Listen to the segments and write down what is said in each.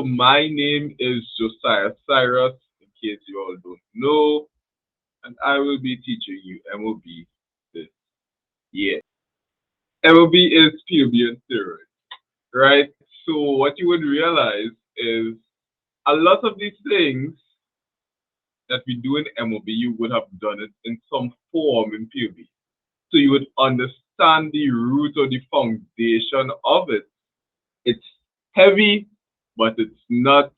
So my name is Josiah Cyrus, in case you all don't know, and I will be teaching you M.O.B this year. M.O.B is POB on steroids, right? So what you would realize is a lot of these things that we do in M.O.B, you would have done it in some form in POB. So you would understand the root or the foundation of it. It's heavy, but it's not,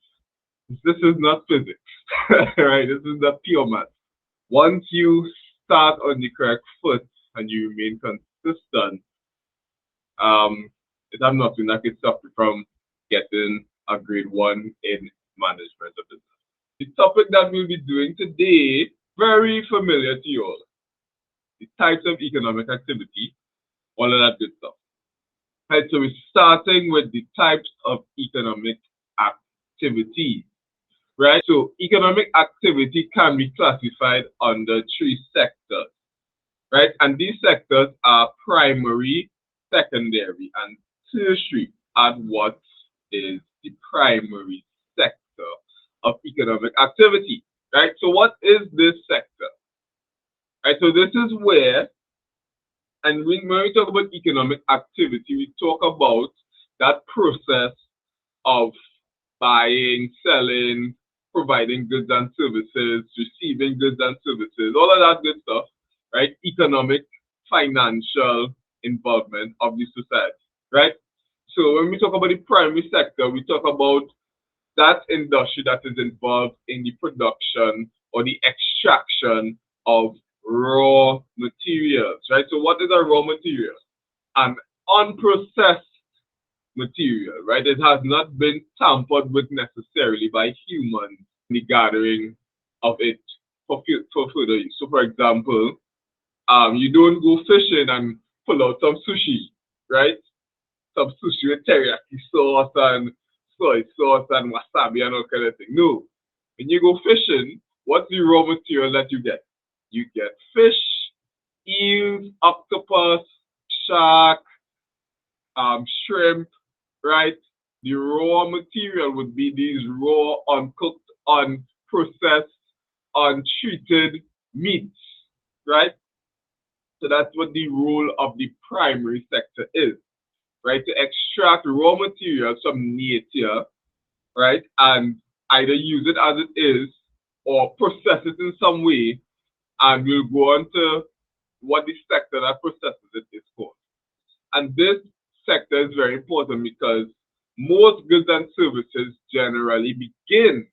this is not physics, right? This is not pure math. Once you start on the correct foot and you remain consistent, it has nothing that can stop you from getting a grade 1 in management of business. The topic that we'll be doing today, very familiar to you all. The types of economic activity, all of that good stuff. Right, so we're starting with the types of economic activity. Right, so economic activity can be classified under 3 sectors. Right, and these sectors are primary, secondary, and tertiary. And what is the primary sector of economic activity? Right, so what is this sector? Right, so this is where, and when we talk about economic activity, we talk about that process of buying, selling, providing goods and services, receiving goods and services, all of that good stuff, right? Economic, financial involvement of the society, right? So when we talk about the primary sector, we talk about that industry that is involved in the production or the extraction of raw materials, right? So what is a raw material? An unprocessed material, right? It has not been tampered with necessarily by humans in the gathering of it for further use. So for example, you don't go fishing and pull out some sushi, right? Some sushi with teriyaki sauce and soy sauce and wasabi and all kind of thing. No. When you go fishing, what's the raw material that you get? You get fish, eels, octopus, shark, shrimp, right? The raw material would be these raw, uncooked, unprocessed, untreated meats, right? So that's what the role of the primary sector is, right? To extract raw materials from nature, right? And either use it as it is or process it in some way, and we'll go on to what the sector that processes it is called. And this sector is very important because most goods and services generally begin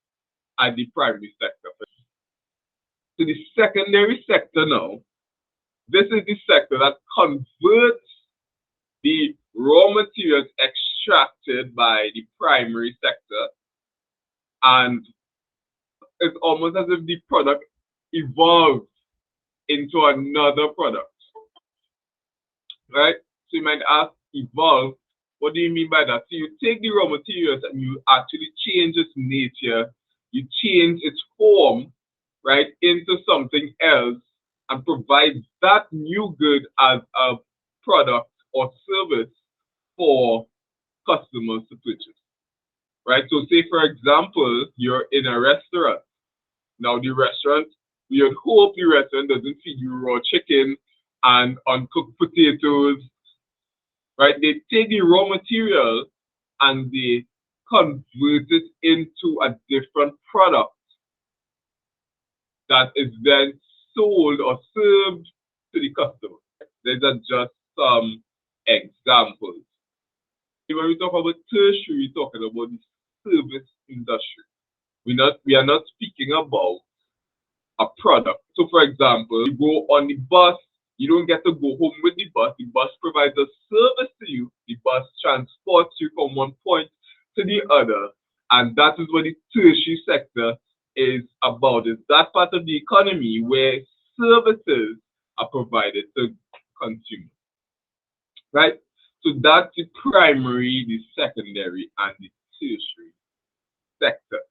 at the primary sector. So the secondary sector now, this is the sector that converts the raw materials extracted by the primary sector, and it's almost as if the product evolves into another product, right? So you might ask, evolve, what do you mean by that? So you take the raw materials and you actually change its nature, you change its form, right, into something else and provide that new good as a product or service for customers to purchase, right? So say, for example, you're in a restaurant. Now the restaurant, you would hope the restaurant doesn't feed you raw chicken and uncooked potatoes, right? They take the raw material and they convert it into a different product that is then sold or served to the customer. These are just some examples. When we talk about tertiary, we're talking about the service industry. We are not speaking about a product. So for example, you go on the bus, you don't get to go home with the bus. The bus provides a service to you. The bus transports you from one point to the other. And that is what the tertiary sector is about. It's that part of the economy where services are provided to consumers, right? So that's the primary, the secondary, and the tertiary sector.